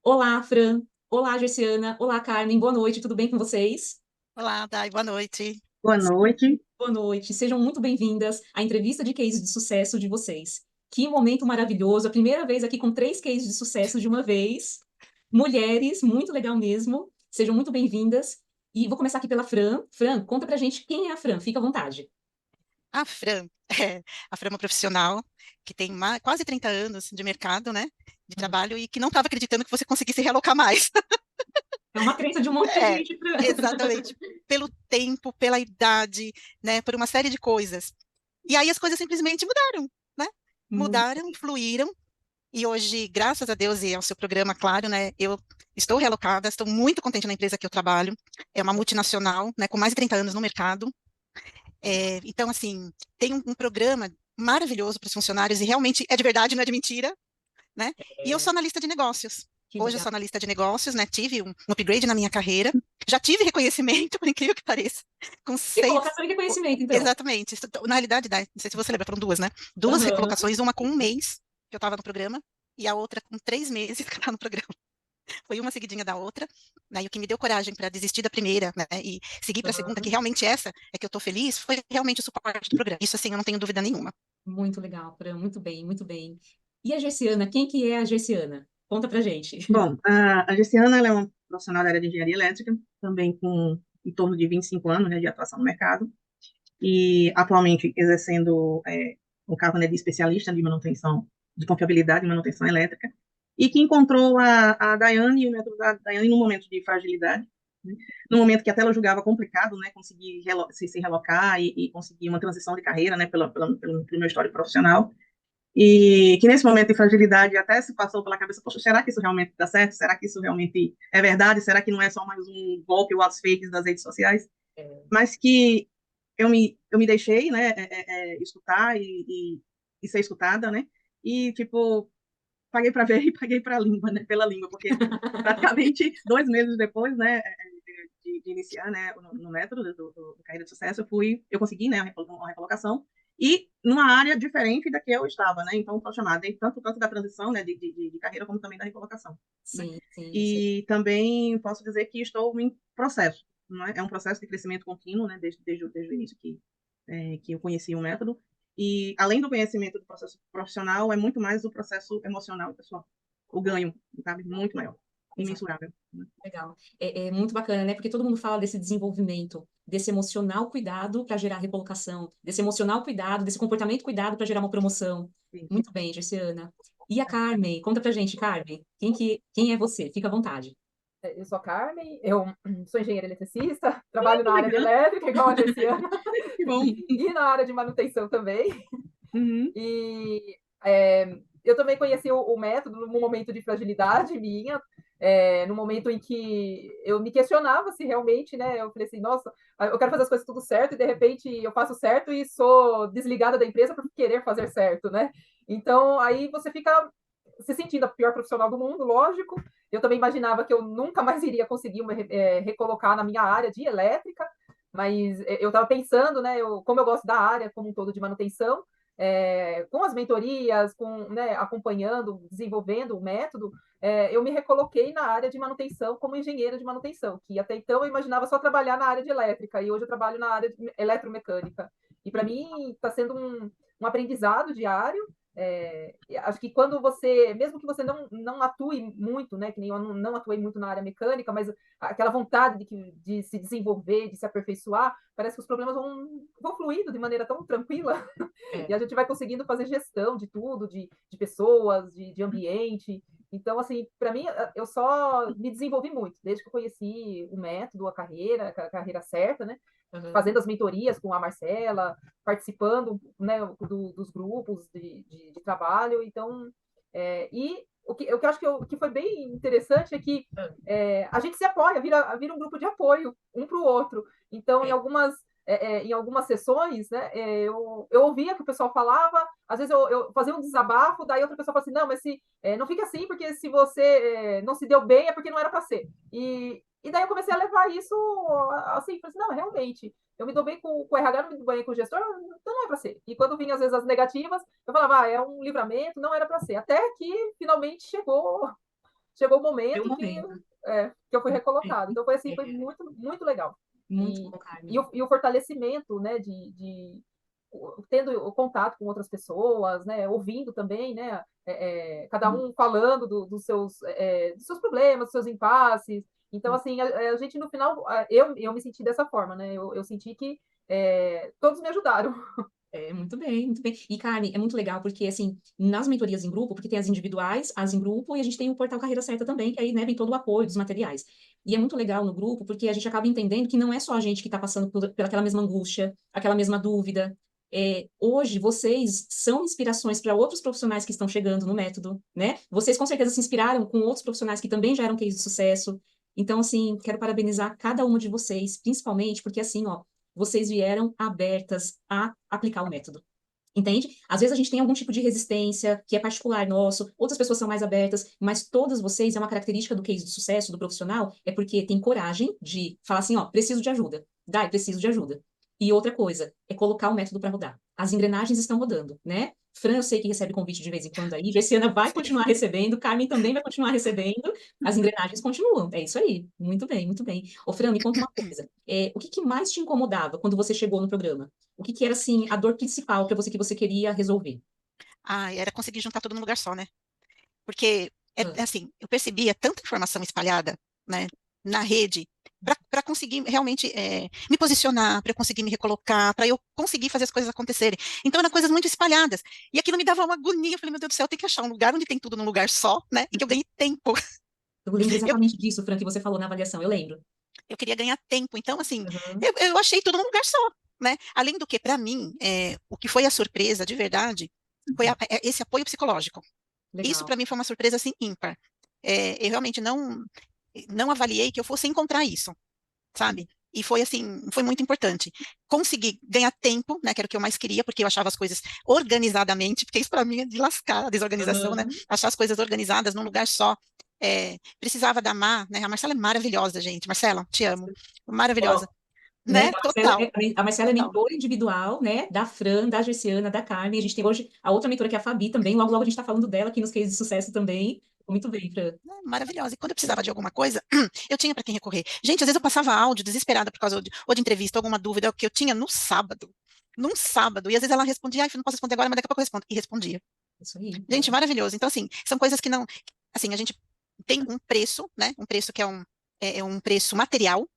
Olá, Fran. Olá, Gerciana. Olá, Carmen. Boa noite. Tudo bem com vocês? Olá, Dai, boa noite. Boa noite. Boa noite. Sejam muito bem-vindas à entrevista de cases de sucesso de vocês. Que momento maravilhoso. A primeira vez aqui com 3 cases de sucesso de uma vez. Mulheres, muito legal mesmo. Sejam muito bem-vindas. E vou começar aqui pela Fran. Fran, conta pra gente quem é a Fran. Fica à vontade. A Fran, a Fran é uma profissional que tem quase 30 anos de mercado, né, de trabalho e que não estava acreditando que você conseguisse realocar mais. É uma crença de um monte de É, gente, Fran. exatamente. Pelo tempo, pela idade, né, por uma série de coisas. E aí as coisas simplesmente mudaram, né? Muito. Mudaram, fluíram. E hoje, graças a Deus e ao seu programa, claro, né, eu estou realocada, estou muito contente na empresa que eu trabalho. É uma multinacional, né, com mais de 30 anos no mercado. Então, assim, tem um programa maravilhoso para os funcionários e realmente é de verdade, não é de mentira, né? E eu É, sou analista de negócios. que Hoje eu legal. sou analista de negócios, né? Tive um upgrade na minha carreira. Já tive reconhecimento, por incrível que pareça, com E 6. colocação de reconhecimento, então. Exatamente. Na realidade, não sei se você lembra, foram duas, né? Duas Aham. recolocações, uma com um mês que eu estava no programa e a outra com 3 meses que eu estava no programa. Foi uma seguidinha da outra, né? E o que me deu coragem para desistir da primeira, né? E seguir para a segunda, que Aham. realmente essa é que eu estou feliz, foi realmente o suporte do programa. Isso, assim, eu não tenho dúvida nenhuma. Muito legal, Fran. Muito bem, muito bem. E a Gerciana? Quem que é a Gerciana? Conta pra gente. Bom, a Gessiana, ela é uma profissional da área de engenharia elétrica, também com em torno de 25 anos, né, de atuação no mercado, e atualmente exercendo o cargo, né, de especialista de manutenção, de confiabilidade e manutenção elétrica, e que encontrou a Daiane e o método da Daiane num momento de fragilidade, né, num momento que até ela julgava complicado, né, conseguir se relocar e conseguir uma transição de carreira, né, pelo meu histórico profissional. E que nesse momento de fragilidade até se passou pela cabeça, poxa, será que isso realmente dá certo? Será que isso realmente é verdade? Será que não é só mais um golpe ou atos fakes das redes sociais? É, Mas que eu me deixei, né, escutar e ser escutada, né? E, tipo, paguei para ver e paguei para língua, né, pela língua, porque praticamente 2 meses depois, né, de iniciar, né, no método do Carreira de Sucesso, eu consegui, né, uma recolocação e numa área diferente da que eu estava, né, então posso chamar tanto da transição, né, de carreira como também da recolocação, né, sim, sim, sim. e também posso dizer que estou em processo, não é? É um processo de crescimento contínuo, né, desde o início que eu conheci o método, e além do conhecimento do processo profissional, é muito mais o processo emocional e pessoal. O ganho, sabe? Muito maior, Exato, imensurável, né? legal. É muito bacana, né? Porque todo mundo fala desse desenvolvimento, desse emocional cuidado para gerar recolocação, desse emocional cuidado, desse comportamento cuidado para gerar uma promoção. Sim. Muito bem, Gerciana. E a Carmen? Conta pra gente, Carmen. Quem é você? Fica à vontade. Eu sou a Carmen, eu sou engenheira eletricista, trabalho Que na área de legal, elétrica, igual a Gerciana, que bom. e na área de manutenção também. Uhum. E eu também conheci o método num momento de fragilidade minha, no momento em que eu me questionava se realmente, né? Eu falei assim, nossa, eu quero fazer as coisas tudo certo e de repente eu faço certo e sou desligada da empresa por querer fazer certo, né? Então aí você fica se sentindo a pior profissional do mundo, lógico. Eu também imaginava que eu nunca mais iria conseguir recolocar na minha área de elétrica, mas eu estava pensando, né? Como eu gosto da área como um todo de manutenção, com as mentorias, né, acompanhando, desenvolvendo o método, eu me recoloquei na área de manutenção como engenheira de manutenção, que até então eu imaginava só trabalhar na área de elétrica, e hoje eu trabalho na área de eletromecânica. E para mim está sendo um aprendizado diário. Acho que quando você, mesmo que você não atue muito, né, que nem eu não atuei muito na área mecânica, mas aquela vontade de se desenvolver, de se aperfeiçoar, parece que os problemas vão fluindo de maneira tão tranquila e É. a gente vai conseguindo fazer gestão de tudo, de pessoas, de ambiente. Então, assim, para mim, eu só me desenvolvi muito, desde que eu conheci o método, a carreira certa, né? Aham. Fazendo as mentorias com a Marcela, participando, né, dos grupos de trabalho. Então, o que eu acho que foi bem interessante é que a gente se apoia, vira um grupo de apoio um para o outro. Então, É. em algumas sessões, né, eu ouvia que o pessoal falava, às vezes eu fazia um desabafo, daí outra pessoa fala assim, não, mas não fica assim, porque se você não se deu bem é porque não era para ser. E daí eu comecei a levar isso assim, falei assim, não, realmente, eu me dou bem com o RH, não me dou bem com o gestor, então não é para ser. E quando vinha às vezes as negativas, eu falava, é um livramento, não era para ser. Até que finalmente chegou chegou o Foi o momento momento. que eu fui recolocado. Então foi assim, É, foi muito, muito legal. muito E, bom, e, Carmen. o, e o fortalecimento, né, tendo o contato com outras pessoas, né, ouvindo também, né, cada um falando dos seus problemas, dos seus impasses. Então, assim, a gente no final, eu me senti dessa forma, né, eu senti que todos me ajudaram. Muito bem, muito bem. E, Carmen, é muito legal porque, assim, nas mentorias em grupo, porque tem as individuais, as em grupo, e a gente tem o portal Carreira Certa também, que aí, né, vem todo o apoio dos materiais. E é muito legal no grupo porque a gente acaba entendendo que não é só a gente que está passando pelaquela mesma angústia, aquela mesma dúvida. Hoje, vocês são inspirações para outros profissionais que estão chegando no método, né? Vocês, com certeza, se inspiraram com outros profissionais que também já eram cases de sucesso. Então, assim, quero parabenizar cada uma de vocês, principalmente porque, assim, ó, vocês vieram abertas a aplicar o método. Entende? Às vezes a gente tem algum tipo de resistência que é particular nosso, outras pessoas são mais abertas, mas todas vocês, é uma característica do case de sucesso, do profissional, é porque tem coragem de falar assim, ó, preciso de ajuda. Dai, preciso de ajuda. E outra coisa, é colocar o método para rodar. As engrenagens estão rodando, né? Fran, eu sei que recebe convite de vez em quando aí, Gessiana vai continuar recebendo, Carmen também vai continuar recebendo, as engrenagens continuam. É isso aí. Muito bem, muito bem. Ô, Fran, me conta uma coisa. O que mais te incomodava quando você chegou no programa? O que era, assim, a dor principal para você que você queria resolver? Era conseguir juntar tudo num lugar só, né? Porque, Ah, assim, eu percebia tanta informação espalhada, né, na rede, para conseguir realmente me posicionar, para eu conseguir me recolocar, para eu conseguir fazer as coisas acontecerem. Então, eram coisas muito espalhadas. E aquilo me dava uma agonia. Eu falei, meu Deus do céu, eu tenho que achar um lugar onde tem tudo num lugar só, né, e que eu ganhe tempo. eu lembro Eu, exatamente disso, Fran, que você falou na avaliação, eu lembro. eu queria ganhar tempo. Então, assim, Uhum. eu achei tudo num lugar só, né? Além do que, para mim, o que foi a surpresa, de verdade, foi esse apoio psicológico. Isso Legal. para mim foi uma surpresa assim ímpar. Eu realmente não avaliei que eu fosse encontrar isso, sabe? E foi assim, foi muito importante. Consegui ganhar tempo, né, que era o que eu mais queria, porque eu achava as coisas organizadamente, porque isso para mim é de lascar a desorganização, né? Uhum. Achar as coisas organizadas num lugar só. Precisava da Mar, né? A Marcela é maravilhosa, gente. Marcela, te amo. Ó, Maravilhosa, né? né? Total, A Marcela é total. mentora individual, né? Da Fran, da Gessiana, da Carmen. A gente tem hoje a outra mentora que é a Fabi também. Logo, logo a gente está falando dela aqui nos cases de sucesso também. Muito bem, Fran. Maravilhosa. E quando eu precisava de alguma coisa, eu tinha para quem recorrer. Gente, às vezes eu passava áudio desesperada por causa ou de entrevista, alguma dúvida que eu tinha no sábado. Num sábado. E às vezes ela respondia, ai, eu não posso responder agora, mas daqui a pouco eu respondo. E respondia. Isso aí. Gente, maravilhoso. Então, assim, são coisas que não. Assim, a gente tem um preço, né? Um preço que é um preço material,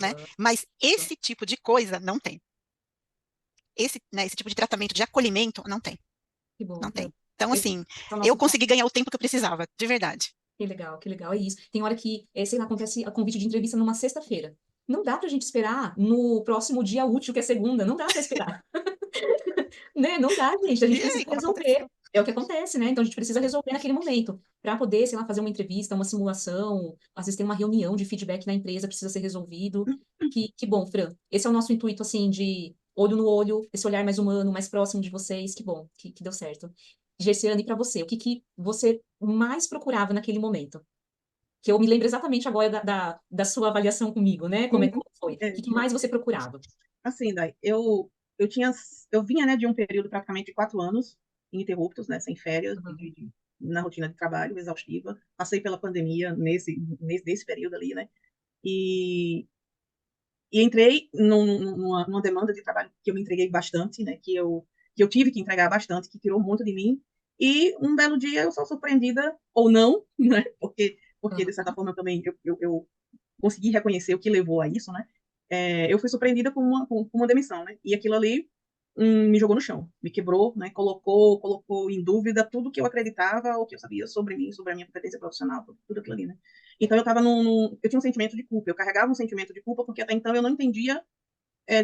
né? Aham. Mas esse tipo de coisa não tem. Esse tipo de tratamento, de acolhimento, não tem. Que bom, Não Fran. tem. Então, Esse assim, é o eu nosso consegui ganhar o tempo que eu precisava, de verdade. Que legal, é isso. Tem hora que, sei lá, acontece a convite de entrevista numa sexta-feira. Não dá pra gente esperar no próximo dia útil, que é segunda. Não dá pra esperar. Né? Não dá, gente. A E gente aí, precisa como resolver. aconteceu? É o que acontece, né? Então a gente precisa resolver naquele momento. Para poder, sei lá, fazer uma entrevista, uma simulação, às vezes tem uma reunião de feedback na empresa, precisa ser resolvido. Que bom, Fran. Esse é o nosso intuito, assim, de olho no olho, esse olhar mais humano, mais próximo de vocês. Que bom, que deu certo. Gessiane, para você, o que você mais procurava naquele momento? Que eu me lembro exatamente agora da sua avaliação comigo, né? Como é que Uhum. foi? O É, que mais você procurava? assim, Dai, eu vinha, né, de um período praticamente de 4 anos ininterruptos, né, sem férias, Uhum. na rotina de trabalho exaustiva. Passei pela pandemia nesse período ali, né, e, e entrei numa demanda de trabalho que eu me entreguei bastante, né, que eu tive que entregar bastante, que tirou muito de mim. E um belo dia eu sou surpreendida, ou não, né, porque de certa Uhum. forma também eu consegui reconhecer o que levou a isso, né? Eu fui surpreendida com uma demissão, né? E aquilo ali me jogou no chão, me quebrou, né? Colocou em dúvida tudo que eu acreditava ou que eu sabia sobre mim, sobre a minha competência profissional, tudo aquilo ali, né? Então eu tava eu tinha um sentimento de culpa, eu carregava um sentimento de culpa porque até então eu não entendia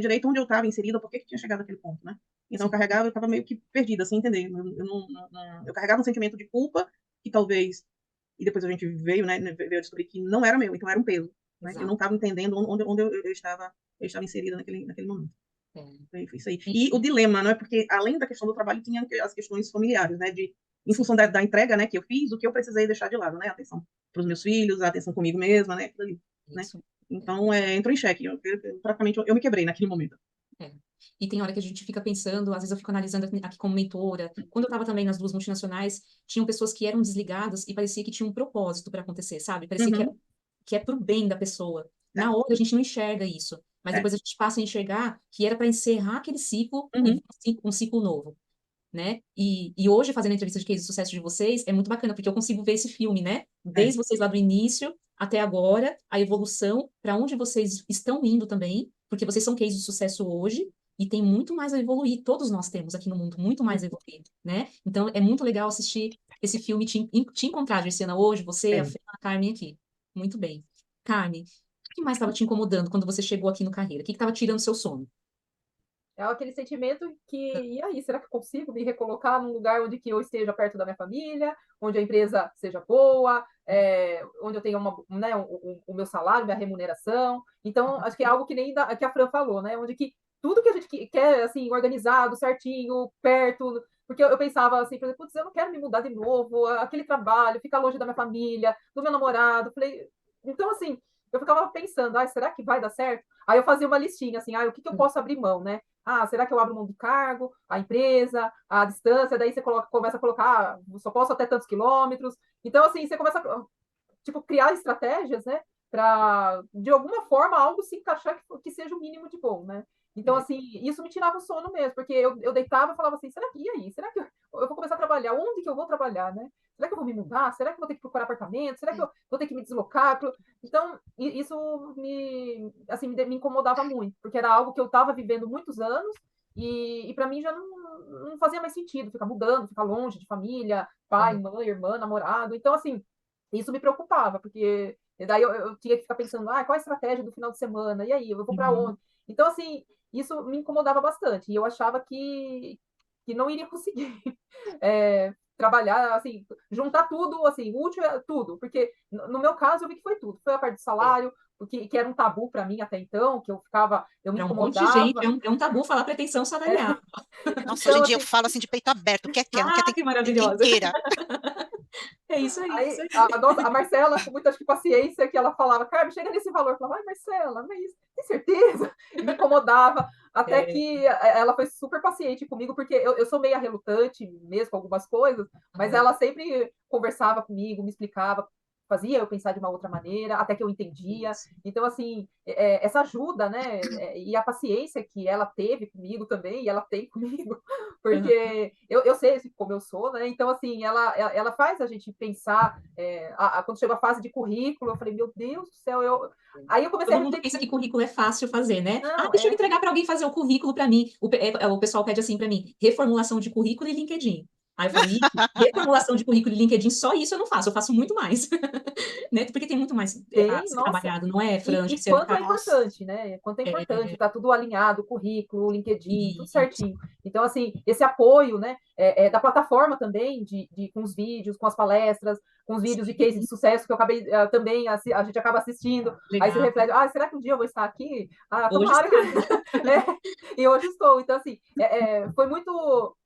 direito onde eu estava inserida, por que tinha chegado naquele ponto, né? Então Sim. eu estava meio que perdida, sem entender. Eu carregava um sentimento de culpa que talvez e depois a gente veio a descobrir que não era meu, então era um peso, né? Eu não Exato. estava entendendo onde eu estava inserida naquele momento. É. Foi isso aí. E, E o dilema, não é? Porque além da questão do trabalho, tinha as questões familiares, né? Em sim, função da entrega, né, que eu fiz, o que eu precisei deixar de lado, né? A atenção para os meus filhos, a atenção comigo mesma, né? Aquilo ali, né? isso. Então, entrou em xeque. Praticamente, eu me quebrei naquele momento. É. E tem hora que a gente fica pensando, às vezes eu fico analisando aqui como mentora. Quando eu estava também nas duas multinacionais, tinham pessoas que eram desligadas e parecia que tinha um propósito para acontecer, sabe? Parecia Uhum. que é pro bem da pessoa. É, Na hora a gente não enxerga isso, mas é. depois a gente passa a enxergar que era para encerrar aquele ciclo e Uhum. vir um ciclo novo, né? E hoje, fazendo a entrevista de case de sucesso de vocês, é muito bacana, porque eu consigo ver esse filme, né? É. Desde vocês lá do início até agora, a evolução, para onde vocês estão indo também, porque vocês são case de sucesso hoje e tem muito mais a evoluir. Todos nós temos aqui no mundo muito mais a evoluir, né? Então, é muito legal assistir esse filme, te encontrar, Gerciana, hoje, você, a É. Fê, a Carmen aqui. Muito bem. Carmen, o que mais estava te incomodando quando você chegou aqui no Carreira? O que estava tirando seu sono? É aquele sentimento que, e aí, será que eu consigo me recolocar num lugar onde que eu esteja perto da minha família, onde a empresa seja boa, onde eu tenha né, o meu salário, minha remuneração? Então, acho que é algo que nem que a Fran falou, né? Onde que tudo que a gente quer, assim, organizado, certinho, perto, porque eu pensava assim, por exemplo, putz, eu não quero me mudar de novo, aquele trabalho, ficar longe da minha família, do meu namorado. Falei, então, assim, eu ficava pensando, será que vai dar certo? Aí eu fazia uma listinha, assim, o que eu posso abrir mão, né? Será que eu abro mão de cargo, a empresa, a distância? Daí você começa a colocar, só posso até tantos quilômetros. Então, assim, você começa a tipo, criar estratégias, né? Para, de alguma forma, algo se encaixar que seja o mínimo de bom, né? Então, assim, isso me tirava o sono mesmo, porque eu deitava e falava assim, será que, e aí? Será que eu vou começar a trabalhar? Onde que eu vou trabalhar, né? Será que eu vou me mudar? Será que eu vou ter que procurar apartamento? Será que eu vou ter que me deslocar? Então, isso assim, me incomodava muito, porque era algo que eu estava vivendo muitos anos e para mim já não fazia mais sentido ficar mudando, ficar longe de família, pai, mãe, irmã, namorado. Então, assim, isso me preocupava, porque daí eu tinha que ficar pensando, qual a estratégia do final de semana? E aí, eu vou para onde? Então, assim, isso me incomodava bastante. E eu achava que não iria conseguir trabalhar, assim, juntar tudo, assim, útil é tudo. Porque, no meu caso, eu vi que foi tudo. Foi a parte do salário, que era um tabu para mim até então, que eu me Para um monte de gente, incomodava. é um tabu falar pretensão salarial. Nossa, hoje em Então, dia eu assim, falo assim de peito aberto, quer, não quer, Ah, tem, que tem quem maravilhosa. queira. É isso aí, é isso aí, aí. a Marcela, com muita paciência, que ela falava, Carmen, chega nesse valor. Eu falava, Marcela, mas tem certeza? E me incomodava, até É, que ela foi super paciente comigo, porque eu sou meio relutante mesmo com algumas coisas, mas ela sempre conversava comigo, me explicava, fazia eu pensar de uma outra maneira, até que eu entendia. isso. Então, assim, essa ajuda, né, e a paciência que ela teve comigo também, e ela tem comigo, Aham. porque eu sei como eu sou, né? Então, assim, ela faz a gente pensar. Quando chegou a fase de currículo, eu falei, meu Deus do céu, aí eu comecei a Todo mundo pensa que refletir. currículo é fácil fazer, né? Não, Deixa eu entregar para alguém fazer o currículo para mim. O pessoal pede assim para mim, reformulação de currículo e LinkedIn. Aí eu falo, reformulação de currículo e LinkedIn, só isso eu não faço, eu faço muito mais. Né? Porque tem muito mais a tem, ser nossa. trabalhado, não é, E, Franja? e quanto é Nossa. importante, né? Quanto é importante, É, tá tudo alinhado, o currículo, o LinkedIn, tudo e, certinho. Então, assim, esse apoio, né, da plataforma também, com os vídeos, com as palestras, com os vídeos de case de sim, sucesso que eu acabei também, a gente acaba assistindo, aí você legal. reflete, será que um dia eu vou estar aqui? Hoje Tomara está. que... e hoje estou. Então, assim, foi muito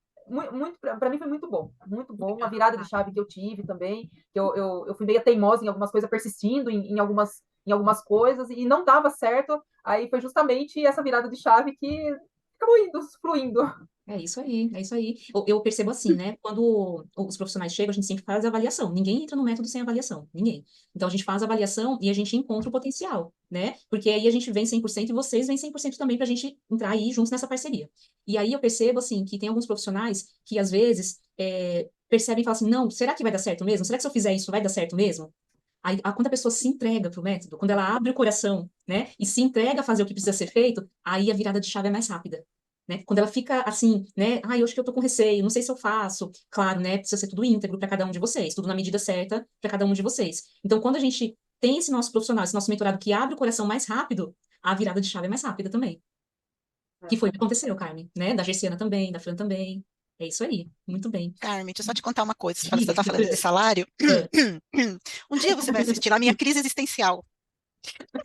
para mim foi muito bom, uma virada de chave que eu tive também, que eu fui meio teimosa em algumas coisas, persistindo em algumas coisas e não dava certo. Aí foi justamente essa virada de chave que acabou indo, fluindo. É isso aí, é isso aí. Eu percebo assim, né? Quando os profissionais chegam, a gente sempre faz avaliação. Ninguém entra no método sem avaliação, ninguém. Então a gente faz a avaliação e a gente encontra o potencial, né? Porque aí a gente vem 100% e vocês vêm 100% também para a gente entrar aí juntos nessa parceria. E aí eu percebo assim que tem alguns profissionais que às vezes percebem e falam assim, não, será que vai dar certo mesmo? Será que se eu fizer isso vai dar certo mesmo? Aí, quando a pessoa se entrega para o método, quando ela abre o coração, né, e se entrega a fazer o que precisa ser feito, aí a virada de chave é mais rápida, né? Quando ela fica assim, né, eu acho que eu tô com receio, não sei se eu faço. Claro, né, precisa ser tudo íntegro para cada um de vocês, tudo na medida certa para cada um de vocês. Então, quando a gente tem esse nosso profissional, esse nosso mentorado que abre o coração mais rápido, a virada de chave é mais rápida também. Que foi o que aconteceu, Carmen, né? Da Gerciana também, da Fran também. É isso aí. Muito bem. Carmen, deixa eu só te contar uma coisa. Você Diga. está falando de salário. Ah, Um dia você vai assistir lá a minha crise existencial.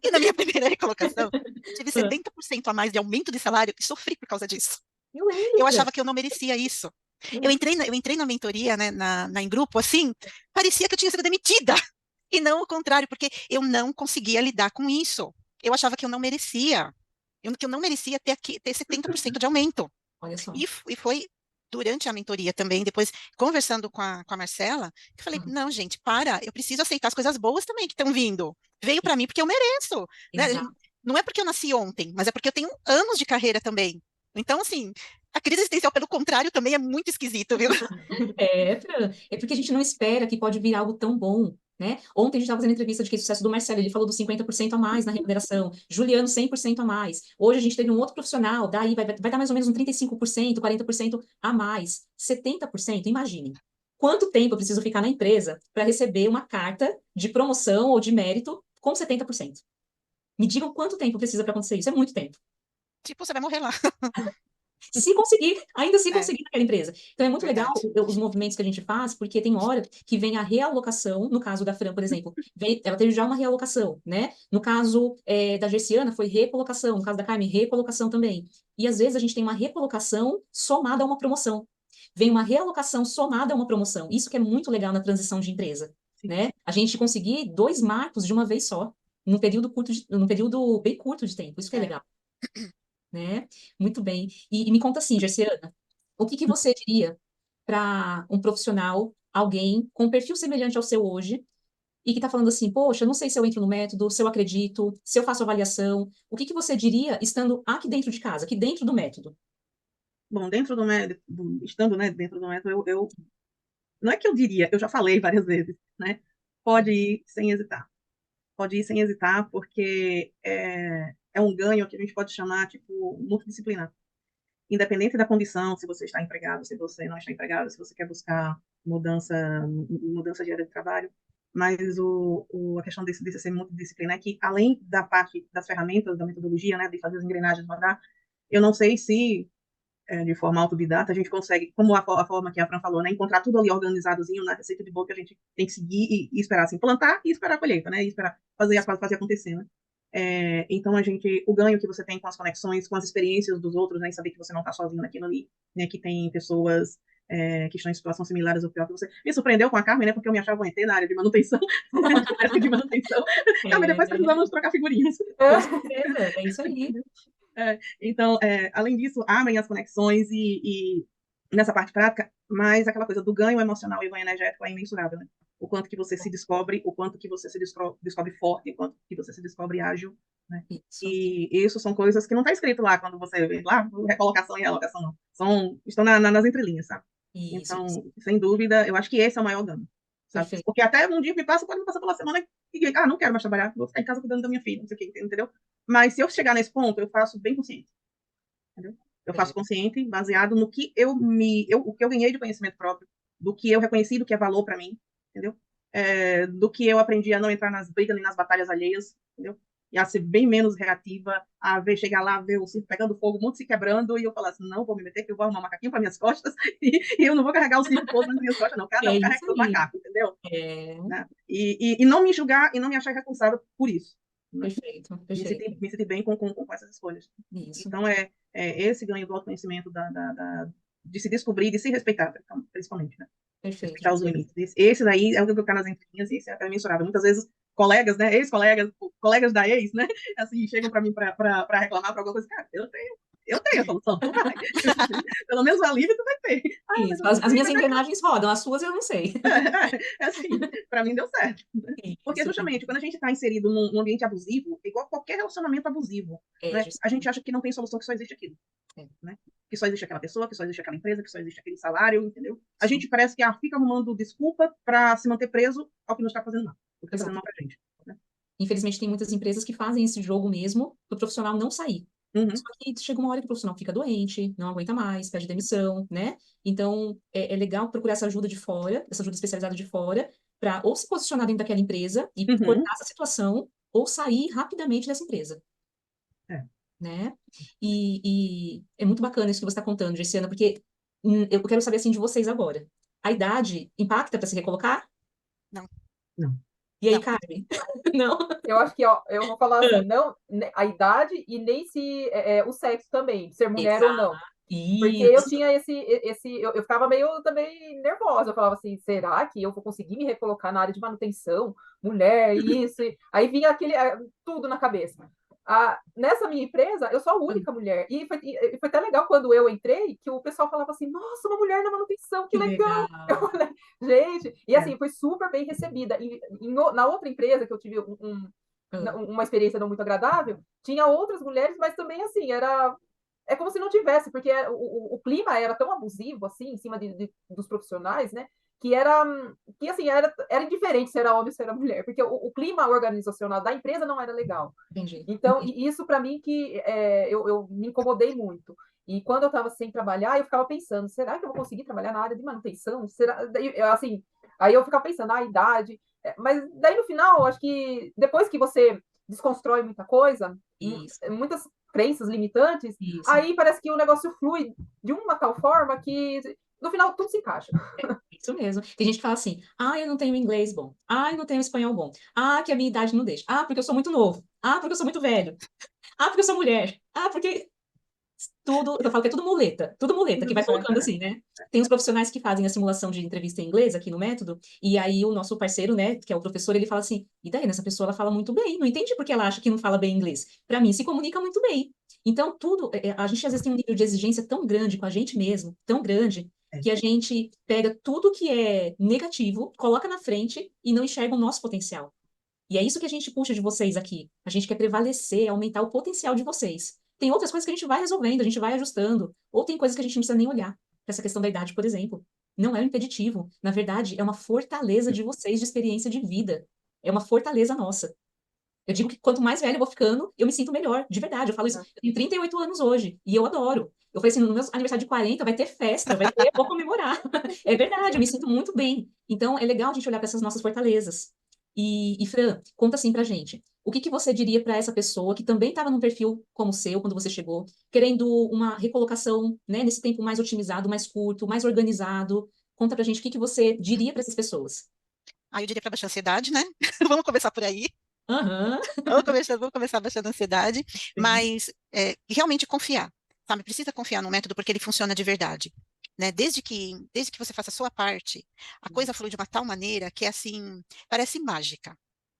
E na minha primeira recolocação, eu tive ah. 70% a mais de aumento de salário e sofri por causa disso. Eu lembro, Eu Fran. achava que eu não merecia isso. Eu Eu entrei na mentoria, né, em grupo, assim, parecia que eu tinha sido demitida. E não o contrário, porque eu não conseguia lidar com isso. Eu achava que eu não merecia. que eu não merecia ter 70% de aumento. Olha só. E foi durante a mentoria também, depois conversando com a Marcela, que eu falei, Uhum. não, gente, eu preciso aceitar as coisas boas também que estão vindo. Veio para mim porque eu mereço, né? Exato. Não é porque eu nasci ontem, mas é porque eu tenho anos de carreira também. Então, assim, a crise existencial, pelo contrário, também é muito esquisito, viu? Fran, é porque a gente não espera que pode vir algo tão bom, né? Ontem a gente estava fazendo entrevista de case sucesso do Marcelo, ele falou dos 50% a mais na remuneração, Juliano 100% a mais. Hoje a gente teve um outro profissional, daí vai dar mais ou menos um 35%, 40% a mais, 70%, imaginem. Quanto tempo eu preciso ficar na empresa para receber uma carta de promoção ou de mérito com 70%? Me digam quanto tempo precisa para acontecer isso, é muito tempo. Tipo, você vai morrer lá. Se conseguir, ainda se É, conseguir naquela empresa. Então, é muito legal verdade. os movimentos que a gente faz, porque tem hora que vem a realocação, no caso da Fran, por exemplo, ela teve já uma realocação, né? No caso da Gerciana, foi recolocação, no caso da Carmen, recolocação também. E às vezes a gente tem uma recolocação somada a uma promoção. Vem uma realocação somada a uma promoção. Isso que é muito legal na transição de empresa, Sim. né? A gente conseguir 2 marcos de uma vez só, num período bem curto de tempo. Isso que é É. legal, né? Muito bem. E me conta assim, Gerciana, o que que você diria para um profissional, alguém com um perfil semelhante ao seu hoje, e que está falando assim, poxa, não sei se eu entro no método, se eu acredito, se eu faço avaliação, o que que você diria estando aqui dentro de casa, aqui dentro do método? Bom, dentro do método, estando, né, dentro do método, não é que eu diria, eu já falei várias vezes, né? Pode ir sem hesitar. Pode ir sem hesitar, porque é um ganho que a gente pode chamar, tipo, multidisciplinar. Independente da condição, se você está empregado, se você não está empregado, se você quer buscar mudança de área de trabalho, mas a questão desse ser multidisciplinar é que, além da parte das ferramentas, da metodologia, né, de fazer as engrenagens rodar, eu não sei se de forma autodidata, a gente consegue, como a forma que a Fran falou, né, encontrar tudo ali organizadozinho na receita de bolo que a gente tem que seguir e esperar, assim, plantar e esperar a colheita, né, e esperar fazer acontecer, né. Então, o ganho que você tem com as conexões, com as experiências dos outros, né, e saber que você não está sozinho naquilo ali, né, que tem pessoas que estão em situações similares ou pior que você. Me surpreendeu com a Carmen, né, porque eu me achava um ET na área de manutenção, de manutenção. Carmen, depois É, precisamos trocar figurinhas. com certeza, é isso aí. Então, além disso, abrem as conexões e nessa parte prática, mas aquela coisa do ganho emocional e ganho energético é imensurável, né? O quanto que você se descobre, o quanto que você se descobre forte, o quanto que você se descobre ágil, né? Isso, E isso são coisas que não está escrito lá quando você vê lá, recolocação e realocação, não. Estão nas entrelinhas, sabe? isso, Então, sem dúvida, eu acho que esse é o maior ganho, sabe? perfeito, Porque até um dia pode me passar pela semana e, não quero mais trabalhar, vou ficar em casa cuidando da minha filha, não sei o que, entendeu? Mas se eu chegar nesse ponto, eu faço bem consciente, entendeu? Eu faço é, consciente, baseado no que o que eu ganhei de conhecimento próprio, do que eu reconheci, do que é valor para mim, entendeu? Do que eu aprendi a não entrar nas brigas nem nas batalhas alheias, entendeu? E a ser bem menos reativa, a ver, chegar lá, ver o circo pegando fogo, o mundo se quebrando, e eu falar assim, não, vou me meter, que eu vou arrumar um macaquinho para minhas costas, e eu não vou carregar o circo todo nas minhas costas, não. Cada é um carrega isso seu aí. macaco, entendeu? É, Né? E não me julgar e não me achar responsável por isso. Né? perfeito, perfeito. Me sentir bem com essas escolhas. Isso, Então, esse ganho do autoconhecimento, de se descobrir, de se respeitar, principalmente, né? perfeito. Respeitar os limites. Esse daí é o que eu quero nas entrelinhas, e esse é mensurável. Muitas vezes, colegas, né, ex-colegas, colegas da ex, né, assim, chegam para mim para reclamar para alguma coisa, cara, eu tenho a solução, tu vai. Pelo menos o alívio tu vai ter. Ah, mas Isso. eu não As sei, minhas mas engrenagens rodam, as suas eu não sei. assim, para mim deu certo. Porque Isso, justamente quando a gente está inserido num ambiente abusivo, igual qualquer relacionamento abusivo, né, a gente acha que não tem solução, que só existe aquilo. É. Né? Que só existe aquela pessoa, que só existe aquela empresa, que só existe aquele salário, entendeu? A Isso, gente parece que fica arrumando desculpa para se manter preso ao que não está fazendo mal, o que está fazendo exato. mal pra gente. Né? Infelizmente, tem muitas empresas que fazem esse jogo mesmo para o profissional não sair. Só Uhum, que chega uma hora que o profissional fica doente, não aguenta mais, pede demissão, né? Então, é legal procurar essa ajuda de fora, essa ajuda especializada de fora, para ou se posicionar dentro daquela empresa e uhum, cortar essa situação, ou sair rapidamente dessa empresa, é. né? E é muito bacana isso que você está contando, Gisciana, porque eu quero saber assim de vocês agora. A idade impacta para se recolocar? Não, Não. E aí, não. Carmen? Não? Eu acho que, ó, eu vou falar assim, não, a idade e nem se o sexo também, ser mulher ou Exato. não. Porque eu Isso. tinha eu ficava meio também nervosa. Eu falava assim, será que eu vou conseguir me recolocar na área de manutenção? Mulher, isso. Aí vinha tudo na cabeça. Nessa minha empresa, eu sou a única mulher. E foi até legal quando eu entrei, que o pessoal falava assim, nossa, uma mulher na manutenção, que Que legal! Eu legal. falei, gente, e É. assim, foi super bem recebida. Na outra empresa que eu tive Ah, uma experiência não muito agradável, tinha outras mulheres, mas também assim, é como se não tivesse, porque o clima era tão abusivo, assim, em cima dos profissionais, né? Que assim, era indiferente se era homem ou se era mulher, porque o clima organizacional da empresa não era legal. entendi. Então, Entendi. isso para mim que eu me incomodei muito. E quando eu estava sem trabalhar, eu ficava pensando, será que eu vou conseguir trabalhar na área de manutenção? Será? Assim, aí eu ficava pensando, a idade. Mas daí no final, eu acho que depois que você desconstrói muita coisa, Isso, muitas crenças limitantes, isso. aí parece que o negócio flui de uma tal forma que no final tudo se encaixa. Isso mesmo. Tem gente que fala assim: ah, eu não tenho inglês bom. Ah, eu não tenho espanhol bom. Ah, que a minha idade não deixa. Ah, porque eu sou muito novo. Ah, porque eu sou muito velho. Ah, porque eu sou mulher. Ah, porque tudo, eu falo que é tudo muleta que vai colocando assim, né? Tem os profissionais que fazem a simulação de entrevista em inglês aqui no método, e aí o nosso parceiro, né, que é o professor, ele fala assim: e daí, essa pessoa ela fala muito bem, não entendi porque ela acha que não fala bem inglês. Para mim, se comunica muito bem. Então, tudo, a gente às vezes tem um nível de exigência tão grande com a gente mesmo, tão grande, É. que a gente pega tudo que é negativo, coloca na frente e não enxerga o nosso potencial. E é isso que a gente puxa de vocês aqui. A gente quer prevalecer, aumentar o potencial de vocês. Tem outras coisas que a gente vai resolvendo, a gente vai ajustando. Ou tem coisas que a gente não precisa nem olhar. Essa questão da idade, por exemplo. Não é um impeditivo. Na verdade, é uma fortaleza de vocês de experiência de vida. É uma fortaleza nossa. Eu digo que quanto mais velha eu vou ficando, eu me sinto melhor. De verdade, eu falo isso. Eu tenho 38 anos hoje e eu adoro. Eu falei assim, no meu aniversário de 40 vai ter festa, vai ter, vou comemorar. É verdade, eu me sinto muito bem. Então, é legal a gente olhar para essas nossas fortalezas. E Fran, conta assim pra gente. O que que você diria para essa pessoa que também estava num perfil como o seu quando você chegou, querendo uma recolocação, né, nesse tempo mais otimizado, mais curto, mais organizado? Conta pra gente o que que você diria para essas pessoas. Aí eu diria para baixar a ansiedade, né? Vamos começar por aí. Aham, Vamos começar baixando a ansiedade, sim. mas realmente confiar, sabe? Precisa confiar no método porque ele funciona de verdade, né? Desde que você faça a sua parte, a coisa flui de uma tal maneira que, assim, parece mágica.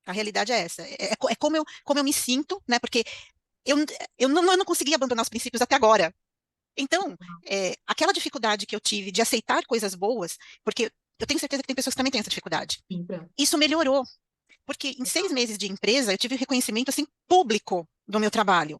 A realidade é essa. É como eu me sinto, né? Porque eu, eu não consegui abandonar os princípios até agora. Então, aquela dificuldade que eu tive de aceitar coisas boas, porque eu tenho certeza que tem pessoas que também têm essa dificuldade. Sim, Fran. Isso melhorou, porque em 6 meses de empresa eu tive reconhecimento assim público do meu trabalho.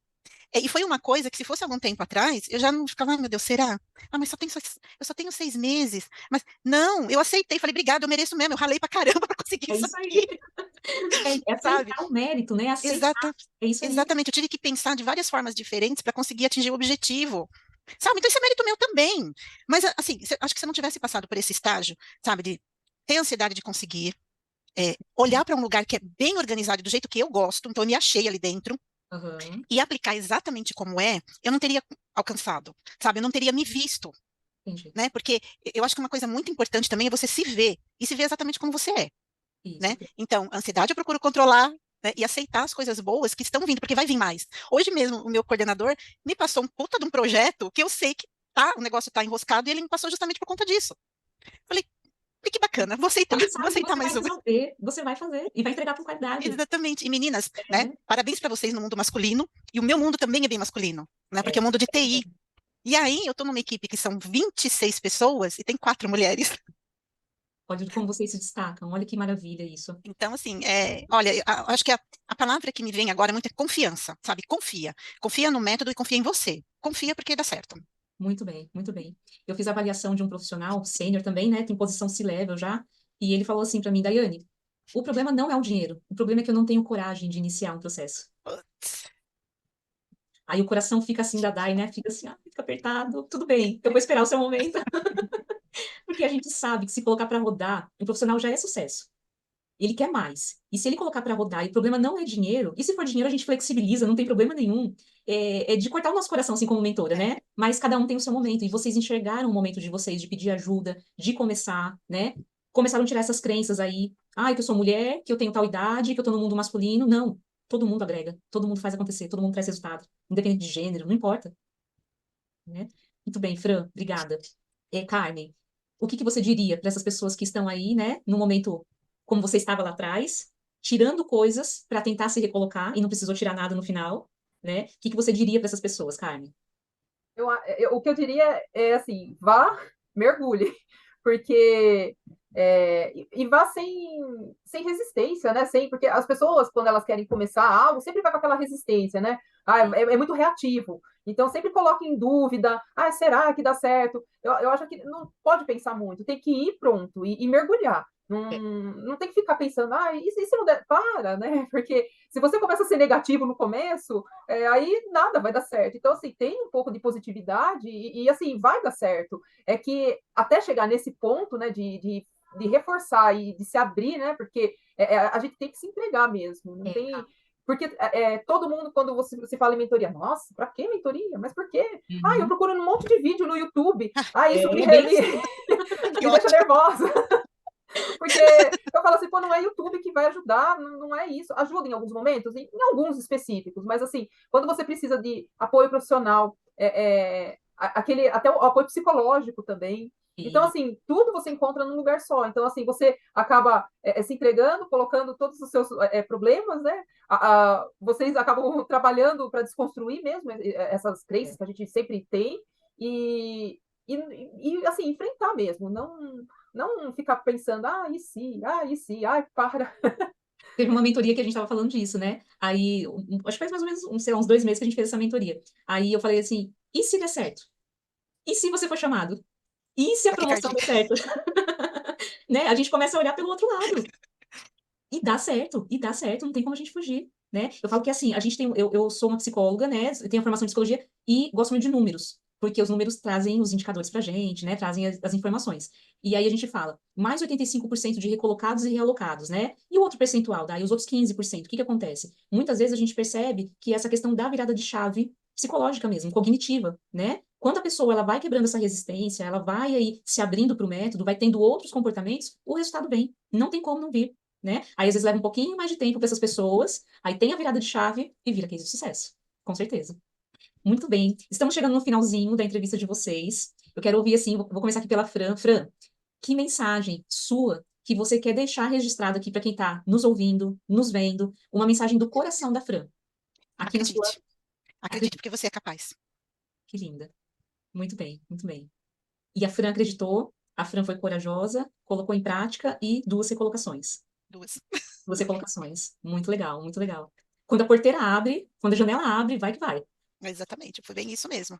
E foi uma coisa que, se fosse algum tempo atrás, eu já não ficava, ai meu Deus, será? Ah, mas eu só tenho 6 meses. Mas não, eu aceitei, falei, obrigada, eu mereço mesmo, eu ralei pra caramba pra conseguir É isso isso aí. aqui, É sabe? aceitar o mérito, né? Aceitar. Exata, É isso aí. exatamente, eu tive que pensar de várias formas diferentes para conseguir atingir o objetivo. Sabe? Então, isso é mérito meu também. Mas, assim, acho que se eu não tivesse passado por esse estágio, sabe, de ter ansiedade de conseguir, olhar para um lugar que é bem organizado do jeito que eu gosto, então eu me achei ali dentro, Aham, e aplicar exatamente como é, eu não teria alcançado, sabe? Eu não teria me visto, entendi. né? Porque eu acho que uma coisa muito importante também é você se ver, e se ver exatamente como você é, Isso. né? Então, a ansiedade eu procuro controlar, né, e aceitar as coisas boas que estão vindo, porque vai vir mais. Hoje mesmo, o meu coordenador me passou um puta de um projeto que eu sei que o negócio tá enroscado, e ele me passou justamente por conta disso. Falei, que bacana, Ele vou sabe que aceitar você vai mais uma. resolver, você vai fazer e vai entregar com qualidade. Exatamente. E meninas, né? É, Parabéns para vocês no mundo masculino. E o meu mundo também é bem masculino, né? Porque é o é. mundo de TI. E aí eu estou numa equipe que são 26 pessoas e tem 4 mulheres. Olha como vocês se destacam. Olha que maravilha isso. Então, assim, olha, acho que a palavra que me vem agora muito é confiança, sabe? Confia. Confia no método e confia em você. Confia porque dá certo. Muito bem, muito bem. Eu fiz a avaliação de um profissional sênior também, né? Tem posição C-level já. E ele falou assim para mim, Daiane, o problema não é o dinheiro. O problema é que eu não tenho coragem de iniciar um processo. Putz. Aí o coração fica assim da Dai, né? Fica assim, fica apertado. Tudo bem, eu vou esperar o seu momento. Porque a gente sabe que se colocar para rodar, o profissional já é sucesso. Ele quer mais. E se ele colocar para rodar e o problema não é dinheiro, e se for dinheiro a gente flexibiliza, não tem problema nenhum. É de cortar o nosso coração, assim como mentora, É. né? Mas cada um tem o seu momento. E vocês enxergaram o momento de vocês, de pedir ajuda, de começar, né? Começaram a tirar essas crenças aí. Ah, que eu sou mulher, que eu tenho tal idade, que eu tô no mundo masculino. Não. Todo mundo agrega, todo mundo faz acontecer, todo mundo traz resultado. Independente de gênero, não importa, né? Muito bem, Fran, obrigada. Carmen, o que que você diria para essas pessoas que estão aí, né, no momento como você estava lá atrás, tirando coisas para tentar se recolocar e não precisou tirar nada no final, né? O que você diria para essas pessoas, Carmen? O que eu diria é assim, vá, mergulhe, porque e vá sem resistência, né? Porque as pessoas, quando elas querem começar algo, sempre vai com aquela resistência, né? É muito reativo. Então, sempre coloca em dúvida, será que dá certo? Eu acho que não pode pensar muito, tem que ir pronto e mergulhar. Não tem que ficar pensando, e se não der? Para, né? Porque se você começa a ser negativo no começo, aí nada vai dar certo. Então, assim, tem um pouco de positividade assim, vai dar certo. É que até chegar nesse ponto, né, de reforçar e de se abrir, né, porque a gente tem que se entregar mesmo. Não tem... Porque todo mundo, quando você fala em mentoria, nossa, para que mentoria? Mas por quê? Eu procuro um monte de vídeo no YouTube. Isso me, bem me, assim. me deixa nervosa. Porque eu falo assim, pô, não é YouTube que vai ajudar, não é isso. Ajuda em alguns momentos, em alguns específicos, mas assim, quando você precisa de apoio profissional, até o apoio psicológico também. Então, assim, tudo você encontra num lugar só. Então, assim, você acaba se entregando, colocando todos os seus problemas, né? Vocês acabam trabalhando para desconstruir mesmo essas crenças que a gente sempre tem e assim, enfrentar mesmo, não ficar pensando, e se, para. Teve uma mentoria que a gente estava falando disso, né? Aí, acho que faz mais ou menos, sei lá, uns 2 meses que a gente fez essa mentoria. Aí eu falei assim, e se der certo? E se você for chamado? E se a promoção der certo? Né? A gente começa a olhar pelo outro lado. E dá certo, não tem como a gente fugir, né? Eu falo que assim, a gente tem, eu sou uma psicóloga, né? Eu tenho a formação em psicologia e gosto muito de números, porque os números trazem os indicadores pra gente, né? Trazem as informações. E aí a gente fala, mais 85% de recolocados e realocados, né? E o outro percentual, daí os outros 15%, o que que acontece? Muitas vezes a gente percebe que essa questão da virada de chave psicológica mesmo, cognitiva, né? Quando a pessoa ela vai quebrando essa resistência, ela vai aí se abrindo para o método, vai tendo outros comportamentos, o resultado vem. Não tem como não vir, né? Aí às vezes leva um pouquinho mais de tempo para essas pessoas, aí tem a virada de chave e vira case de sucesso. Com certeza. Muito bem. Estamos chegando no finalzinho da entrevista de vocês. Eu quero ouvir assim, vou começar aqui pela Fran. Fran, que mensagem sua que você quer deixar registrado aqui para quem está nos ouvindo, nos vendo, uma mensagem do coração da Fran. Aqui na sua. Acredite, porque você é capaz. Que linda. Muito bem, muito bem. E a Fran acreditou, a Fran foi corajosa, colocou em prática e 2 recolocações. 2. 2 recolocações. Muito legal, muito legal. Quando a porteira abre, quando a janela abre, vai que vai. Exatamente, foi bem isso mesmo.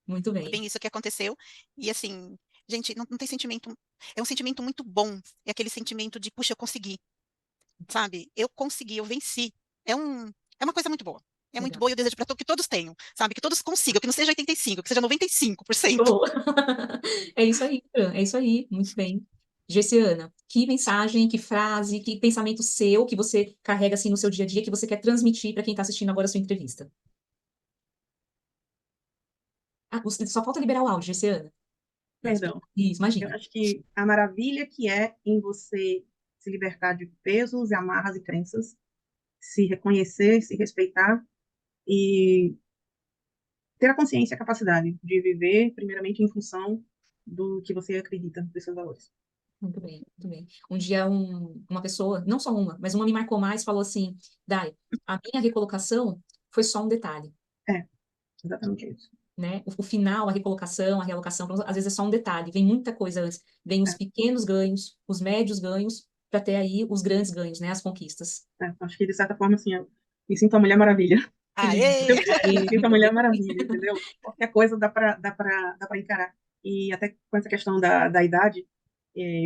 Muito Foi bem. bem isso que aconteceu. E assim, gente, não tem sentimento. É um sentimento muito bom. É aquele sentimento de, puxa, eu consegui. Sabe? Eu consegui, eu venci. É uma coisa muito boa. É muito Legal. boa e eu desejo para que todos tenham, sabe? Que todos consigam, que não seja 85, que seja 95%. Show. É isso aí, Fran, é isso aí. Muito bem. Gessiana, que mensagem, que frase, que pensamento seu que você carrega assim no seu dia a dia que você quer transmitir para quem está assistindo agora a sua entrevista? Só falta liberar o áudio, Gessiana. Perdão. Isso, Eu imagina. acho que a maravilha que é em você se libertar de pesos e amarras e crenças, se reconhecer, se respeitar e ter a consciência e a capacidade de viver, primeiramente, em função do que você acredita, dos seus valores. Muito bem, muito bem. Um dia uma pessoa, não só uma, mas uma me marcou mais, falou assim, Dai, a minha recolocação foi só um detalhe, É, exatamente isso. né? O final, a recolocação, a realocação, às vezes é só um detalhe, vem muita coisa antes. Vem os É, pequenos ganhos, os médios ganhos, para ter aí os grandes ganhos, né? As conquistas. acho que, de certa forma, assim, eu me sinto uma mulher maravilha. Que lindo. Aê! Me sinto Muito uma mulher bem. maravilha, entendeu? Qualquer coisa dá para encarar. E até com essa questão da idade,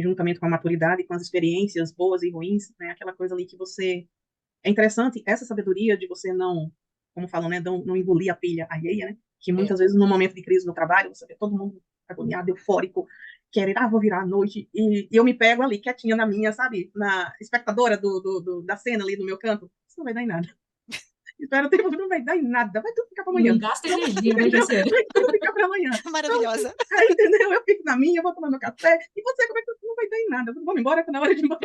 juntamente com a maturidade, com as experiências boas e ruins, né? Aquela coisa ali que você... É interessante essa sabedoria de você não, como falam, né? Não engolir a pilha alheia, né? Que É, muitas vezes, no momento de crise no trabalho, você vê todo mundo agoniado, eufórico, querendo, vou virar à noite, e eu me pego ali, quietinha na minha, sabe? Na espectadora da cena ali no meu canto. Isso não vai dar em nada. Espera o tempo, não vai dar em nada, vai tudo ficar para não amanhã. gasta Então, energia, né, entendeu? Gisele? Vai tudo ficar para amanhã. Então, Maravilhosa. entendeu? Eu fico na minha, vou tomar meu café, e você, como é que não vai dar em nada? Vamos embora, que na hora de ir embora,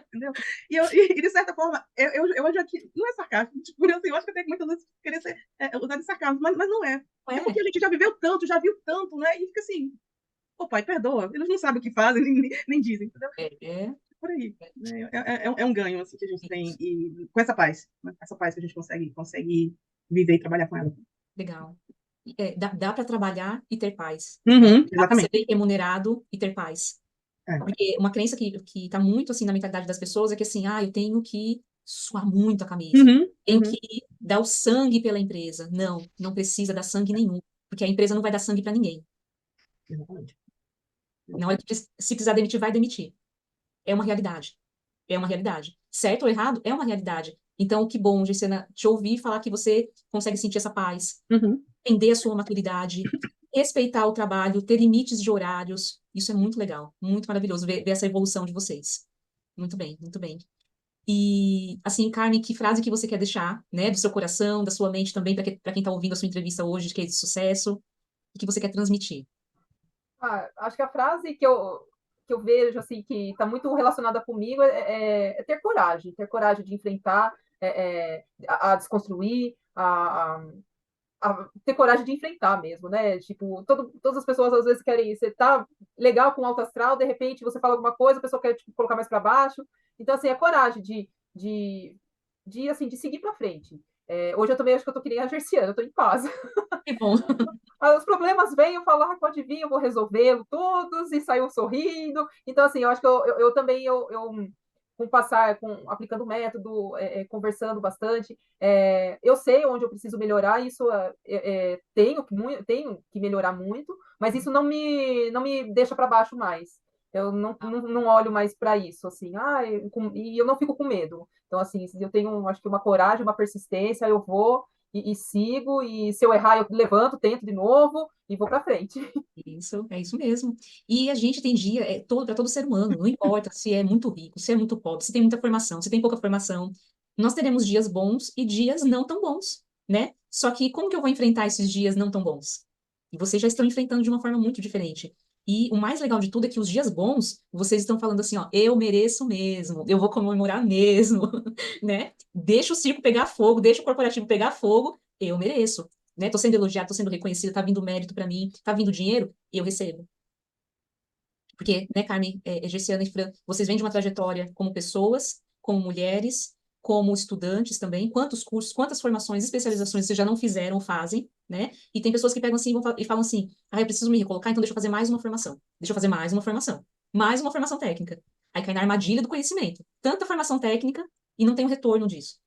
entendeu? E de certa forma, eu já tinha, não é sarcasmo, tipo, assim, eu acho que eu tenho muitas vezes querer usar de sarcasmo, mas não é. Não É é? porque a gente já viveu tanto, já viu tanto, né? E fica assim, pô, pai, perdoa. Eles não sabem o que fazem, nem dizem, entendeu? É, por aí, né? É um ganho, assim, que a gente tem, e com essa paz, né? Essa paz que a gente consegue viver e trabalhar com ela. Legal. Dá para trabalhar e ter paz. Uhum, Dá para ser exatamente. bem remunerado e ter paz. É. Porque uma crença que tá muito assim na mentalidade das pessoas é que assim, eu tenho que suar muito a camisa. Uhum, Tenho uhum, que dar o sangue pela empresa. Não, não precisa dar sangue nenhum, porque a empresa não vai dar sangue para ninguém. exatamente. Na hora que se precisar demitir, vai demitir. É uma realidade. É uma realidade. Certo ou errado, é uma realidade. Então, que bom, Gisela, te ouvir falar que você consegue sentir essa paz, Uhum. entender a sua maturidade, respeitar o trabalho, ter limites de horários. Isso é muito legal, muito maravilhoso ver essa evolução de vocês. Muito bem, muito bem. E, assim, Carmen, que frase que você quer deixar, né, do seu coração, da sua mente também, para quem está ouvindo a sua entrevista hoje de case de sucesso, e que você quer transmitir? Acho que a frase que eu vejo, assim, que está muito relacionada comigo é ter coragem de enfrentar, a desconstruir, a ter coragem de enfrentar mesmo, né? Tipo, todas as pessoas às vezes querem, você tá legal com alto astral, de repente você fala alguma coisa, a pessoa quer tipo, colocar mais para baixo. Então, assim, é coragem assim, de seguir para frente. Hoje eu também acho que eu tô que nem a Gerciana, eu tô em paz. Que bom. Os problemas vêm, eu falo, pode vir, eu vou resolvê-los todos, e saiu sorrindo. Então, assim, eu acho que eu também, com passar, aplicando o método, conversando bastante, eu sei onde eu preciso melhorar, isso tenho que melhorar muito, mas isso não me deixa para baixo mais. Eu não olho mais para isso, assim, e eu não fico com medo. Então, assim, eu tenho, acho que uma coragem, uma persistência, eu vou e sigo, e se eu errar, eu levanto, tento de novo e vou para frente. Isso, é isso mesmo. E a gente tem dia, para todo ser humano, não importa se é muito rico, se é muito pobre, se tem muita formação, se tem pouca formação, nós teremos dias bons e dias não tão bons, né? Só que como que eu vou enfrentar esses dias não tão bons? E vocês já estão enfrentando de uma forma muito diferente. E o mais legal de tudo é que os dias bons, vocês estão falando assim, ó, eu mereço mesmo, eu vou comemorar mesmo, né? Deixa o circo pegar fogo, deixa o corporativo pegar fogo, eu mereço, né? Tô sendo elogiada, tô sendo reconhecida, tá vindo mérito para mim, tá vindo dinheiro, eu recebo. Porque, né, Carmen, Gerciana e Fran, vocês vêm de uma trajetória como pessoas, como mulheres, como estudantes também. Quantos cursos, quantas formações, especializações vocês já não fizeram ou fazem, né? E tem pessoas que pegam assim e falam assim, eu preciso me recolocar, então deixa eu fazer mais uma formação. Deixa eu fazer mais uma formação. Mais uma formação técnica. Aí cai na armadilha do conhecimento. Tanta formação técnica e não tem um retorno disso.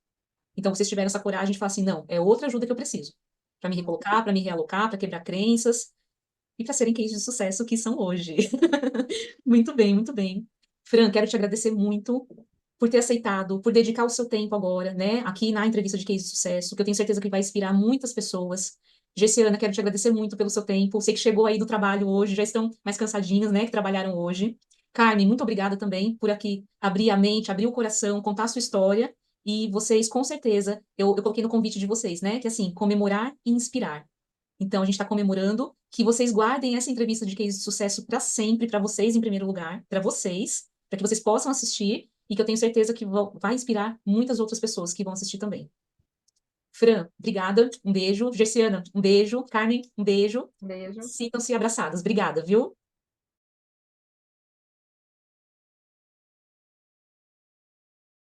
Então, vocês tiveram essa coragem de falar assim, não, é outra ajuda que eu preciso. Para me recolocar, para me realocar, para quebrar crenças e para serem cases de sucesso que são hoje. Muito bem, muito bem. Fran, quero te agradecer muito por ter aceitado, por dedicar o seu tempo agora, né, aqui na entrevista de case de sucesso, que eu tenho certeza que vai inspirar muitas pessoas. Gessiana, quero te agradecer muito pelo seu tempo. Sei que chegou aí do trabalho hoje, já estão mais cansadinhas, né, que trabalharam hoje. Carmen, muito obrigada também por aqui abrir a mente, abrir o coração, contar a sua história. E vocês, com certeza, eu coloquei no convite de vocês, né, que assim, comemorar e inspirar. Então, a gente está comemorando que vocês guardem essa entrevista de case de sucesso para sempre, para vocês em primeiro lugar, para que vocês possam assistir e que eu tenho certeza que vai inspirar muitas outras pessoas que vão assistir também. Fran, obrigada, um beijo. Gerciana, um beijo. Carmen, um beijo. Beijo. Sintam-se abraçadas. Obrigada, viu?